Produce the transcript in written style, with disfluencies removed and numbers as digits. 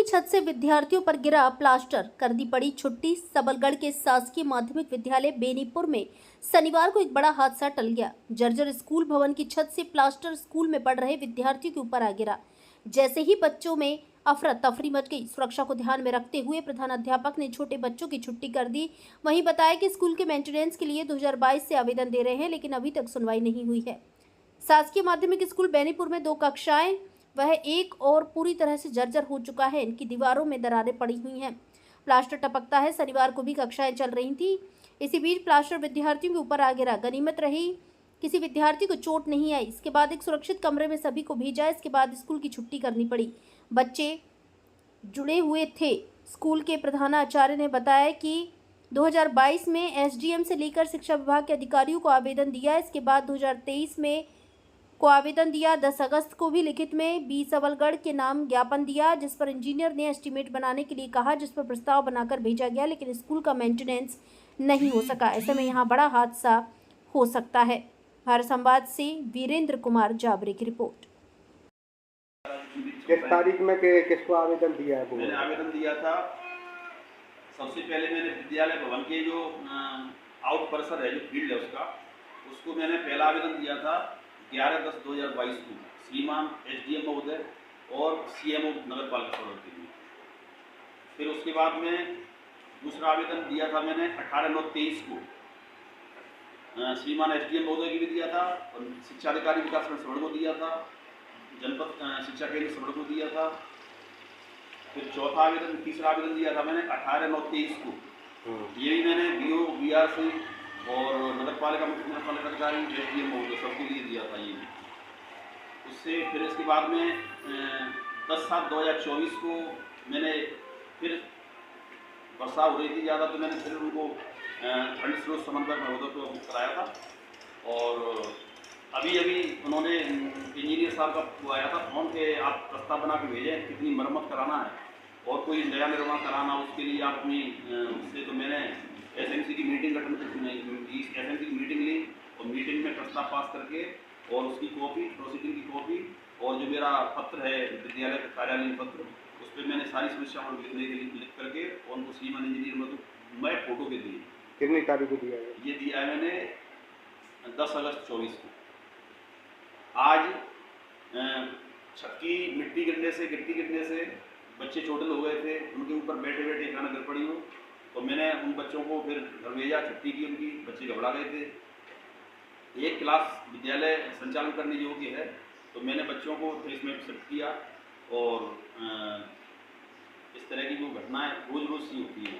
छत से विद्यार्थियों पर गिरा प्लास्टर, कर दी पड़ी छुट्टी। सबलगढ़ के शासकीय माध्यमिक विद्यालय बेनीपुर में शनिवार को एक बड़ा हादसा टल गया। जर्जर स्कूल भवन की छत से प्लास्टर स्कूल में पढ़ रहे विद्यार्थियों के ऊपर आ गिरा। जैसे ही बच्चों में अफरा तफरी मच गई। सुरक्षा को ध्यान में रखते हुए प्रधानाध्यापक ने छोटे बच्चों की छुट्टी कर दी। वहीं बताया कि स्कूल के मेंटेनेंस के लिए 2022 से आवेदन दे रहे हैं, लेकिन अभी तक सुनवाई नहीं हुई है। शासकीय माध्यमिक स्कूल बेनीपुर में 2 कक्षाएं वह एक और पूरी तरह से जर्जर हो चुका है। इनकी दीवारों में दरारें पड़ी हुई हैं, प्लास्टर टपकता है। शनिवार को भी कक्षाएं चल रही थी। इसी बीच प्लास्टर विद्यार्थियों के ऊपर आ गिरा। गनीमत रही किसी विद्यार्थी को चोट नहीं आई। इसके बाद एक सुरक्षित कमरे में सभी को भेजा। इसके बाद स्कूल की छुट्टी करनी पड़ी। बच्चे जुड़े हुए थे। स्कूल के प्रधानाचार्य ने बताया कि 2022 में एसडीएम से लेकर शिक्षा विभाग के अधिकारियों को आवेदन दिया। इसके बाद 2023 में को आवेदन दिया। 10 अगस्त को भी लिखित में बी सबलगढ़ के नाम ज्ञापन दिया, जिस पर इंजीनियर ने एस्टीमेट बनाने के लिए कहा, जिस पर प्रस्ताव बनाकर भेजा गया, लेकिन स्कूल का मेंटेनेंस नहीं हो सका। ऐसे में यहाँ बड़ा हादसा हो सकता है। भारत संवाद से वीरेंद्र कुमार जाबरे की रिपोर्ट। किस तारीख में किसको आवेदन दिया है? मैंने आवेदन दिया था। सबसे पहले मैंने विद्यालय भवन के जो आउट परिसर है, जो फील्ड है उसको मैंने पहला आवेदन दिया था 11/10/2022 को श्रीमान एसडीएम महोदय और सीएमओ नगर पालिका सदर के लिए। फिर उसके बाद में दूसरा आवेदन दिया था मैंने 18/9/23 को श्रीमान एसडीएम महोदय की भी दिया था और शिक्षा अधिकारी विकास सवर्ण को दिया था, जनपद शिक्षा केंद्र सवर्ण को दिया था। फिर तीसरा आवेदन दिया था मैंने 18/9/23 को। ये भी मैंने बीओ बीआरसी और नगर पालिका मुख्य नगर पालिका अधिकारी एसडीएम महोदय सबके लिए दिया था। ये उससे फिर इसके बाद में 10/7/2024 को मैंने फिर वर्षा हो रही थी ज़्यादा, तो मैंने फिर उनको खंड स्रोत समन्वयक महोदय को कराया था। और अभी उन्होंने इंजीनियर साहब का आया था फोन के, आप प्रस्ताव बना के भेजें कितनी मरम्मत कराना है और कोई नया निर्माण कराना, उसके लिए आप अपनी उससे, तो मैंने एसएमसी की मीटिंग एसएमसी की मीटिंग ली और मीटिंग में प्रस्ताव पास करके और उसकी कॉपी, प्रोसीडिंग की कॉपी और जो मेरा पत्र है विद्यालय का कार्यालयीन पत्र, उस पर मैंने सारी समस्याओं लिखने के लिए लिख करके और उनको श्रीमान इंजीनियर मतलब मैं फोटो के दिए। कितनी तारीख को दिया है? ये दिया है मैंने 10 अगस्त 24 को। आज छत की गिट्टी गिरने से बच्चे चोटिल हो गए थे, उनके ऊपर बैठे बैठे एक नजर पड़ी हो, तो मैंने उन बच्चों को फिर घर भेजा, छुट्टी की उनकी। बच्चे घबरा गए थे। एक क्लास विद्यालय संचालन करने योग्य है, तो मैंने बच्चों को फिर इसमें शिफ्ट किया। और इस तरह की जो घटनाएं रोज रोज सी होती है।